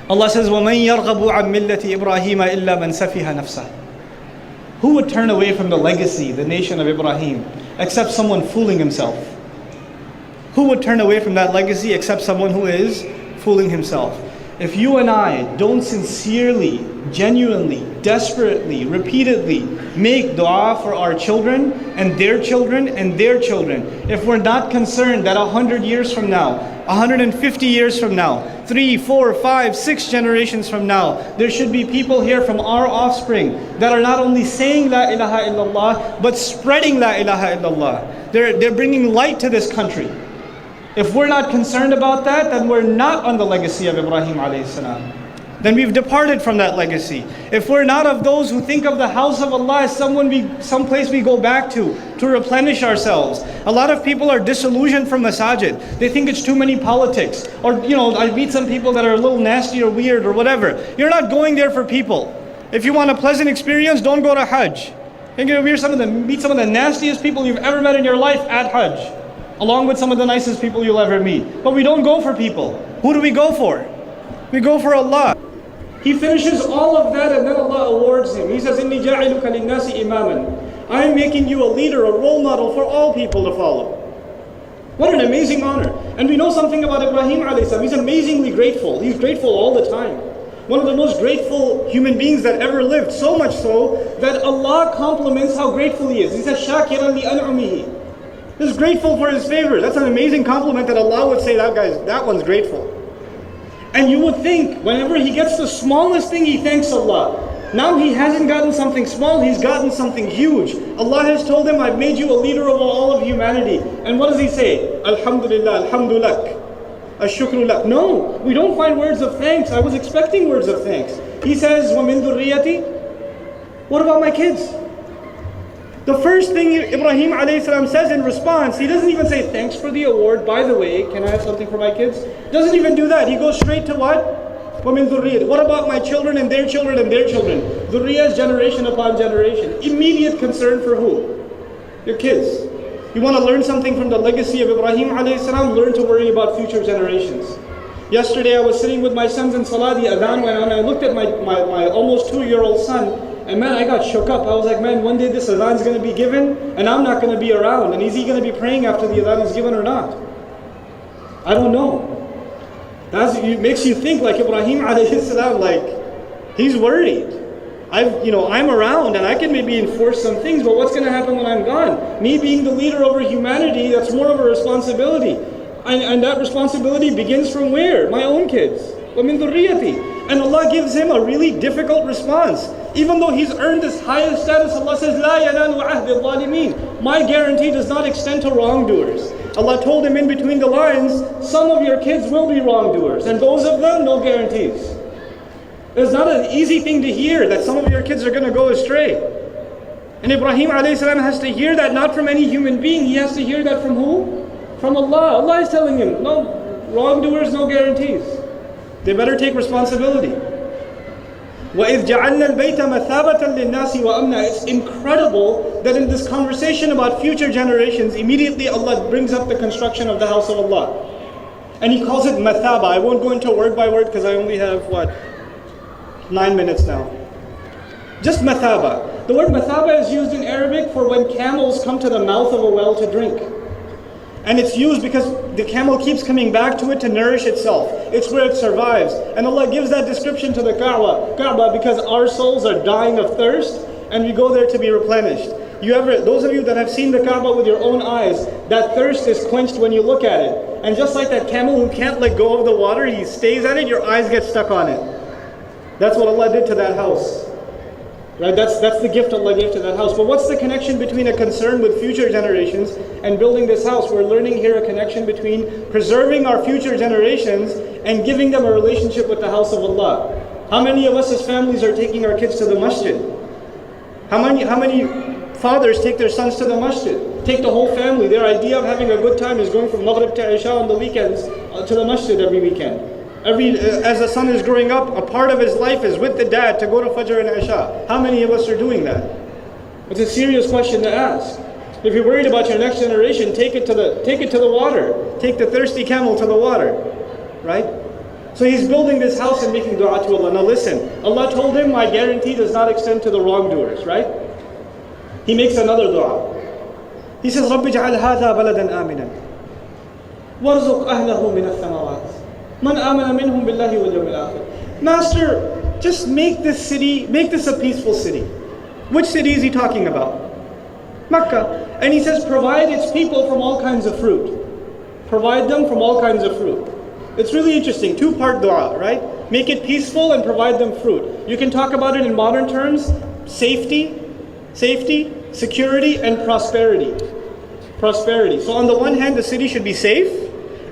Allah says, وَمَنْ يَرْغَبُ عَنْ مِلَّةِ إِبْرَاهِيمَ إِلَّا مَنْ سَفِهَ نَفْسَهُ. Who would turn away from the legacy, the nation of Ibrahim, except someone fooling himself? Who would turn away from that legacy except someone who is fooling himself? If you and I don't sincerely, genuinely, desperately, repeatedly make dua for our children and their children and their children, if we're not concerned that 100 years from now, 150 years from now, 3, 4, 5, 6 generations from now, there should be people here from our offspring that are not only saying La ilaha illallah, but spreading La ilaha illallah. They're bringing light to this country. If we're not concerned about that, then we're not on the legacy of Ibrahim alayhi salam. Then we've departed from that legacy. If we're not of those who think of the house of Allah as some place we go back to replenish ourselves. A lot of people are disillusioned from masajid. They think it's too many politics. Or, I meet some people that are a little nasty or weird or whatever. You're not going there for people. If you want a pleasant experience, don't go to Hajj. You're going to meet some of the nastiest people you've ever met in your life at Hajj, along with some of the nicest people you'll ever meet. But we don't go for people. Who do we go for? We go for Allah. He finishes all of that and then Allah awards him. He says, إِنِّي جَاعِلُكَ لِلنَّاسِ إِمَامًا. I am making you a leader, a role model for all people to follow. What an amazing honor. And we know something about Ibrahim alayhi salam. He's amazingly grateful. He's grateful all the time. One of the most grateful human beings that ever lived. So much so that Allah compliments how grateful he is. He says, شَاكِرًا لِأَنْعُمِهِ. He's grateful for his favor. That's an amazing compliment that Allah would say, that one's grateful. And you would think, whenever he gets the smallest thing, he thanks Allah. Now he hasn't gotten something small, he's gotten something huge. Allah has told him, I've made you a leader over all of humanity. And what does he say? Alhamdulillah, alhamdulillah, ashukru lak. No, we don't find words of thanks. I was expecting words of thanks. He says, wamin zurriyyatee. What about my kids? The first thing Ibrahim alayhi salam says in response, he doesn't even say, thanks for the award, by the way, can I have something for my kids? Doesn't even do that. He goes straight to what? وَمِن ذُرِّيَّتِي. What about my children and their children and their children? Dhurriyyah is generation upon generation. Immediate concern for who? Your kids. You want to learn something from the legacy of Ibrahim alayhi salam? Learn to worry about future generations. Yesterday I was sitting with my sons in salat, the adhan went on, and I looked at my almost 2-year-old son, and man, I got shook up. I was like, man, one day this adhan is going to be given, and I'm not going to be around. And is he going to be praying after the adhan is given or not? I don't know. It makes you think like Ibrahim alayhi salam, like, he's worried. I'm around and I can maybe enforce some things, but what's going to happen when I'm gone? Me being the leader over humanity, that's more of a responsibility. And that responsibility begins from where? My own kids. وَمِن ذُرِّيَّتِي. And Allah gives him a really difficult response. Even though he's earned this highest status, Allah says, لَا يَنَالُ عَهْدِ الظَّالِمِينَ. My guarantee does not extend to wrongdoers. Allah told him in between the lines, some of your kids will be wrongdoers, and those of them, no guarantees. It's not an easy thing to hear that some of your kids are going to go astray. And Ibrahim alayhi salam has to hear that not from any human being, he has to hear that from who? From Allah. Allah is telling him, no wrongdoers, no guarantees. They better take responsibility. وَإِذْ جَعَلْنَا الْبَيْتَ مَثَابَةً لِلنَّاسِ وَأَمْنًا. It's incredible that in this conversation about future generations, immediately Allah brings up the construction of the house of Allah. And He calls it mathaba. I won't go into word by word because I only have, 9 minutes now. Just mathaba. The word mathaba is used in Arabic for when camels come to the mouth of a well to drink. And it's used because the camel keeps coming back to it to nourish itself. It's where it survives. And Allah gives that description to the Kaaba because our souls are dying of thirst and we go there to be replenished. Those of you that have seen the Kaaba with your own eyes, that thirst is quenched when you look at it. And just like that camel who can't let go of the water, he stays at it, your eyes get stuck on it. That's what Allah did to that house. Right? That's the gift Allah gave to that house. But what's the connection between a concern with future generations and building this house? We're learning here a connection between preserving our future generations and giving them a relationship with the house of Allah. How many of us as families are taking our kids to the masjid? How many fathers take their sons to the masjid? Take the whole family. Their idea of having a good time is going from Maghrib to Isha on the weekends to the masjid every weekend. As a son is growing up, a part of his life is with the dad to go to Fajr and Isha. How many of us are doing that? It's a serious question to ask. If you're worried about your next generation, take it to the water. Take the thirsty camel to the water, right? So he's building this house and making dua to Allah. Now listen, Allah told him, my guarantee does not extend to the wrongdoers, right? He makes another dua. He says, رَبِّ اجْعَلْ هَذَا بَلَدًا آمِنًا وَارْزُقْ أَهْلَهُ مِنَ الثَّمَرَاتِ مَنْ آمَنَ مِنْهُمْ بِاللَّهِ وَالْيَوْمِ الْآخِرِ. Master, just make this a peaceful city. Which city is he talking about? Makkah. And he says, provide its people from all kinds of fruit. Provide them from all kinds of fruit. It's really interesting, two-part dua, right? Make it peaceful and provide them fruit. You can talk about it in modern terms, safety, security, and prosperity. Prosperity. So on the one hand, the city should be safe,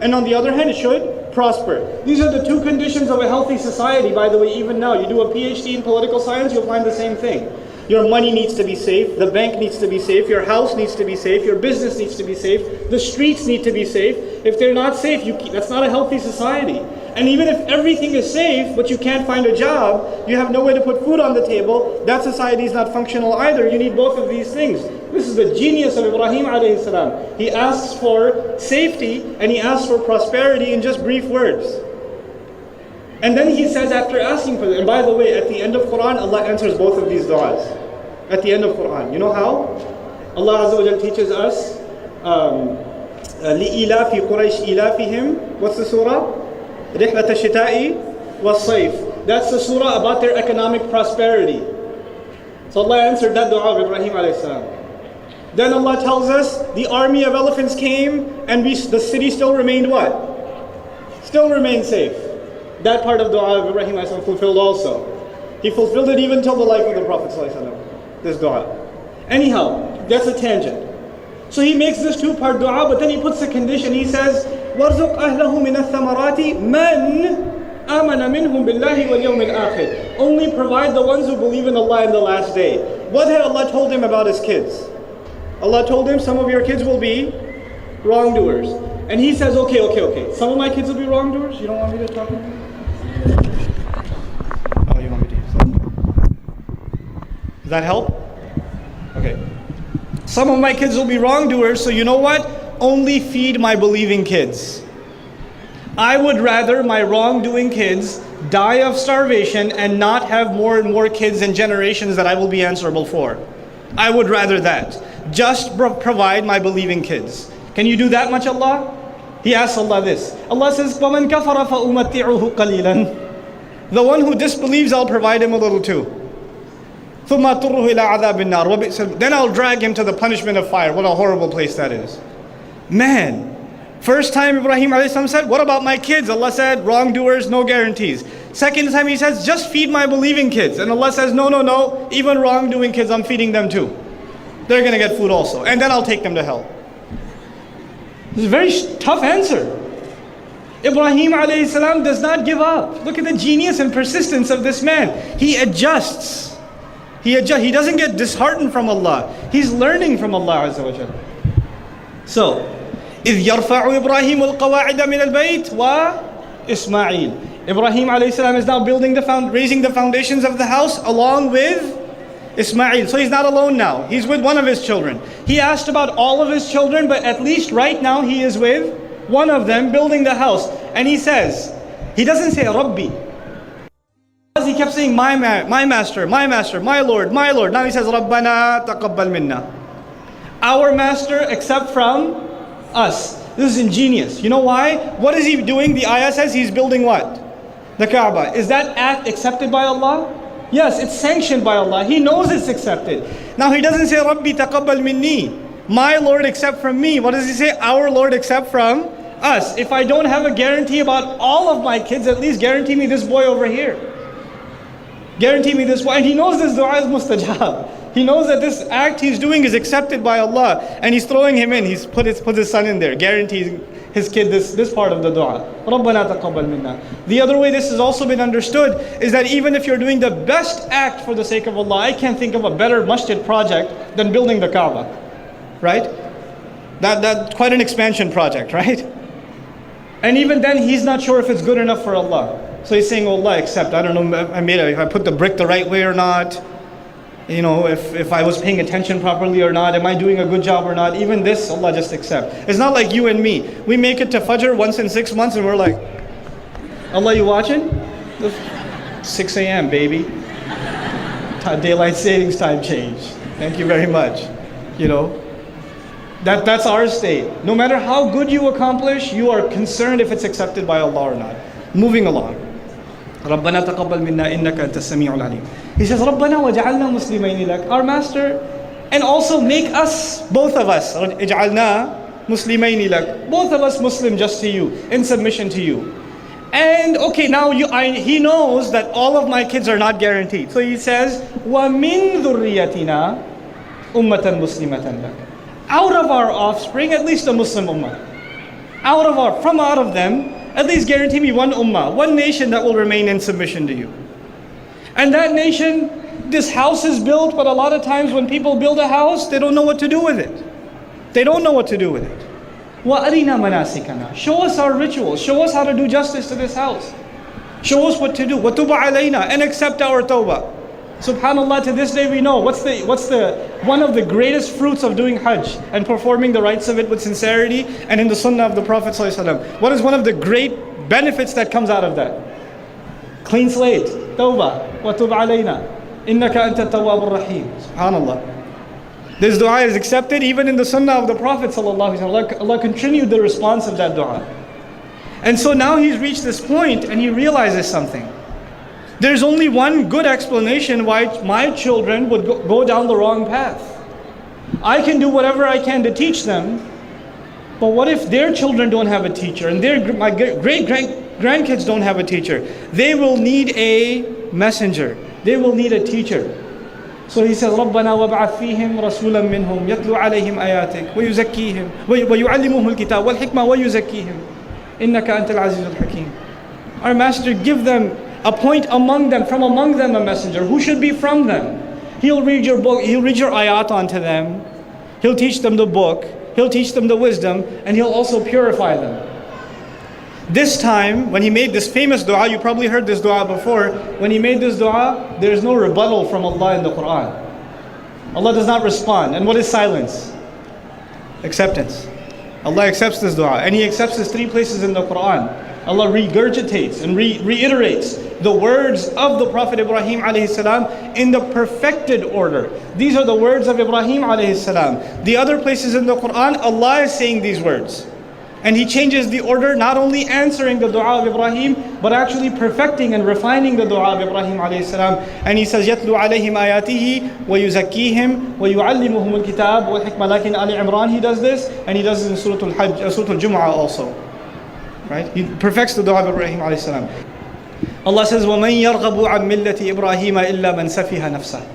and on the other hand, it should prosper. These are the two conditions of a healthy society, by the way, even now. You do a PhD in political science, you'll find the same thing. Your money needs to be safe, the bank needs to be safe, your house needs to be safe, your business needs to be safe, the streets need to be safe. If they're not safe, that's not a healthy society. And even if everything is safe, but you can't find a job, you have no way to put food on the table, that society is not functional either. You need both of these things. This is the genius of Ibrahim alayhi salam. He asks for safety and he asks for prosperity in just brief words. And then he says after asking for it, and by the way, at the end of Quran, Allah answers both of these du'as. At the end of Quran. You know how? Allah Azza wa Jal teaches us, لِإِلَافِ قُرَيْشِ إِلَافِهِمْ. What's the surah? رِحْلَةَ الشِّتَاءِ وَالصَّيْفِ. That's the surah about their economic prosperity. So Allah answered that dua of Ibrahim alayhi salam. Then Allah tells us, the army of elephants came and the city still remained what? Still remained safe. That part of dua of Ibrahim alayhi salam fulfilled also. He fulfilled it even till the life of the Prophet sallallahu alaihi wasallam. This dua. Anyhow, that's a tangent. So he makes this two-part dua, but then he puts a condition. He says, وَارْزُقْ أَهْلَهُ مِنَ الثَّمَرَاتِ مَنْ آمَنَ مِنْهُمْ بِاللَّهِ وَالْيَوْمِ الْآخِرِ. Only provide the ones who believe in Allah in the last day. What had Allah told him about his kids? Allah told him, some of your kids will be wrongdoers. And he says, okay. Some of my kids will be wrongdoers? You don't want me to talk about it? Oh, you want me to use that? Does that help? Okay. Some of my kids will be wrongdoers, so you know what? Only feed my believing kids. I would rather my wrongdoing kids die of starvation and not have more and more kids and generations that I will be answerable for. I would rather that. Just provide my believing kids. Can you do that much, Allah? He asks Allah this. Allah says, وَمَنْ كَفَرَ فَأُمَتِّعُهُ قَلِيلًا. The one who disbelieves, I'll provide him a little too. ثُمَّ أَضْطُرُّهُ إِلَىٰ عَذَابِ النَّارِ. Then I'll drag him to the punishment of fire. What a horrible place that is. Man, first time Ibrahim a.s. said, what about my kids? Allah said, wrongdoers, no guarantees. Second time he says, just feed my believing kids. And Allah says, no, even wrongdoing kids, I'm feeding them too. They're going to get food also. And then I'll take them to hell. This is a very tough answer. Ibrahim a.s. does not give up. Look at the genius and persistence of this man. He adjusts. He doesn't get disheartened from Allah. He's learning from Allah Azza wa Jalla. So, إِذْ يَرْفَعُ إِبْرَاهِيمُ الْقَوَاعِدَ مِنَ الْبَيْتِ وَإِسْمَاعِيلُ. Ibrahim a.s. is now raising the foundations of the house along with Ismail. So he's not alone now. He's with one of his children. He asked about all of his children, but at least right now he is with one of them building the house. And he says, he doesn't say Rabbi. He kept saying my master, my Lord. Now he says rabbana wtaqabbal minna. Our master, accept from us. This is ingenious. You know why? What is he doing? The ayah says he's building what? The Kaaba. Is that act accepted by Allah? Yes, it's sanctioned by Allah. He knows it's accepted. Now he doesn't say Rabbi taqabbal minni. My Lord, accept from me. What does he say? Our Lord, accept from us. If I don't have a guarantee about all of my kids, at least guarantee me this boy over here. Guarantee me this boy. And he knows this dua is mustajab. He knows that this act he's doing is accepted by Allah, and he's throwing him in. He's put his son in there, guarantees his kid this part of the dua. Rabbana wtaqabbal minna. The other way this has also been understood is that even if you're doing the best act for the sake of Allah, I can't think of a better masjid project than building the Kaaba, right? That's quite an expansion project, right? And even then, he's not sure if it's good enough for Allah. So he's saying, oh Allah, accept. I don't know if I put the brick the right way or not. You know, if I was paying attention properly or not, am I doing a good job or not? Even this, Allah just accept. It's not like you and me. We make it to Fajr once in 6 months and we're like, Allah, you watching? 6 a.m., baby. Daylight savings time change. Thank you very much. You know, that's our state. No matter how good you accomplish, you are concerned if it's accepted by Allah or not. Moving along. رَبَّنَا وتقبل منا إنك أنت السميع العليم. He says, رَبَّنَا وجعلنا مسلمين لك. Our Master, and also make us, both of us, ijAAلnee مسلمين لك. Both of us Muslim just to you, in submission to you. And okay, now he knows that all of my kids are not guaranteed. So he says, wamin zurriyyatee ummatan muslimatan lak. Out of our offspring, at least a Muslim ummah. From out of them, at least guarantee me one ummah, one nation that will remain in submission to you. And that nation, this house is built, but a lot of times when people build a house, they don't know what to do with it. They don't know what to do with it. وَأَرِنَا مَنَاسِكَنَا. Show us our rituals. Show us how to do justice to this house. Show us what to do. وَتُبْ عَلَيْنَا. And accept our tawbah. SubhanAllah, to this day we know what's one of the greatest fruits of doing Hajj and performing the rites of it with sincerity and in the sunnah of the Prophet ﷺ. What is one of the great benefits that comes out of that? Clean slate. Tawbah. وَتُبْ عَلَيْنَا. إِنَّكَ أَنْتَ التَّوَّابُ الرَّحِيمُ. SubhanAllah. This dua is accepted even in the sunnah of the Prophet ﷺ. Allah continued the response of that dua. And so now he's reached this point and he realizes something. There's only one good explanation why my children would go down the wrong path. I can do whatever I can to teach them, but what if their children don't have a teacher and my great-grandkids don't have a teacher? They will need a messenger. They will need a teacher. So he says, رَبَّنَا وَابْعَثْ فِيهِمْ رَسُولًا مِّنْهُمْ يَتْلُو عَلَيْهِمْ آيَاتِكَ وَيُزَكِّيهِمْ وَيُعَلِّمُهُمُ الْكِتَابَ وَالْحِكْمَةَ وَيُزَكِّيهِمْ إِنَّكَ أَنْتَ الْعَزِيزُ الْحَكِيمُ. Our Master, appoint from among them a messenger who should be from them. He'll read your book, he'll read your ayat onto them, he'll teach them the book, he'll teach them the wisdom, and he'll also purify them. This time, when he made this famous dua, you probably heard this dua before. When he made this dua, there is no rebuttal from Allah in the Quran. Allah does not respond. And what is silence? Acceptance. Allah accepts this dua. And He accepts this 3 places in the Quran. Allah regurgitates and reiterates the words of the Prophet Ibrahim alayhi salam in the perfected order. These are the words of Ibrahim alayhi salam. The other places in the Quran, Allah is saying these words. And He changes the order, not only answering the dua of Ibrahim, but actually perfecting and refining the dua of Ibrahim alayhi salam. And He says, يَتْلُو عَلَيْهِمْ آيَاتِهِ وَيُزَكِّيهِمْ وَيُعَلِّمُهُمُ الْكِتَابَ وَالْحِكْمَةَ. Like in Ali Imran, He does this, and He does it in Surah Al-Jumu'ah also. Right? He perfects the dua of Ibrahim alayhi salam. Allah says, وَمَنْ يَرْغَبُ عَنْ مِلَّةِ إِبْرَاهِيمَ إِلَّا مَنْ سَفِهَ نَفْسَهُ.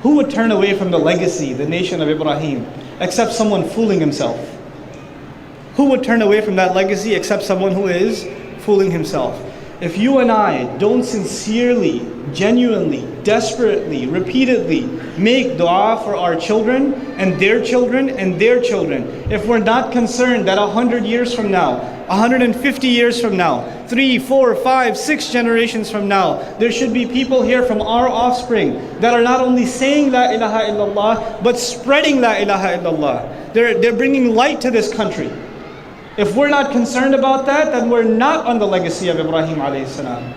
Who would turn away from the legacy, the nation of Ibrahim, except someone fooling himself? Who would turn away from that legacy except someone who is fooling himself? If you and I don't sincerely, genuinely, desperately, repeatedly make dua for our children and their children and their children, if we're not concerned that 100 years from now, 150 years from now, 3, 4, 5, 6 generations from now, there should be people here from our offspring that are not only saying La ilaha illallah, but spreading La ilaha illallah. They're bringing light to this country. If we're not concerned about that, then we're not on the legacy of Ibrahim alayhi salam.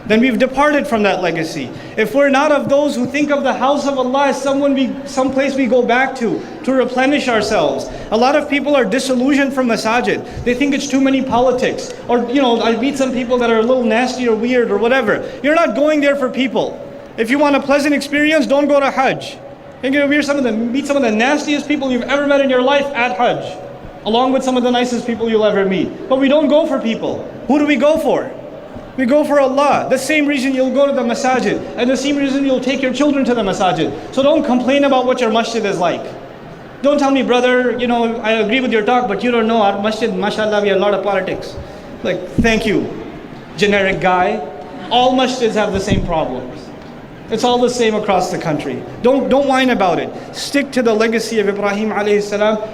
Then we've departed from that legacy. If we're not of those who think of the house of Allah as some place we go back to replenish ourselves. A lot of people are disillusioned from masajid. They think it's too many politics. Or, I meet some people that are a little nasty or weird or whatever. You're not going there for people. If you want a pleasant experience, don't go to Hajj. You're going to meet some of the nastiest people you've ever met in your life at Hajj, along with some of the nicest people you'll ever meet. But we don't go for people. Who do we go for? We go for Allah. The same reason you'll go to the masajid, and the same reason you'll take your children to the masajid. So don't complain about what your masjid is like. Don't tell me, brother, I agree with your talk, but you don't know our masjid, mashallah, we have a lot of politics. Like, thank you, generic guy. All masjids have the same problems. It's all the same across the country. Don't whine about it. Stick to the legacy of Ibrahim alayhi salam.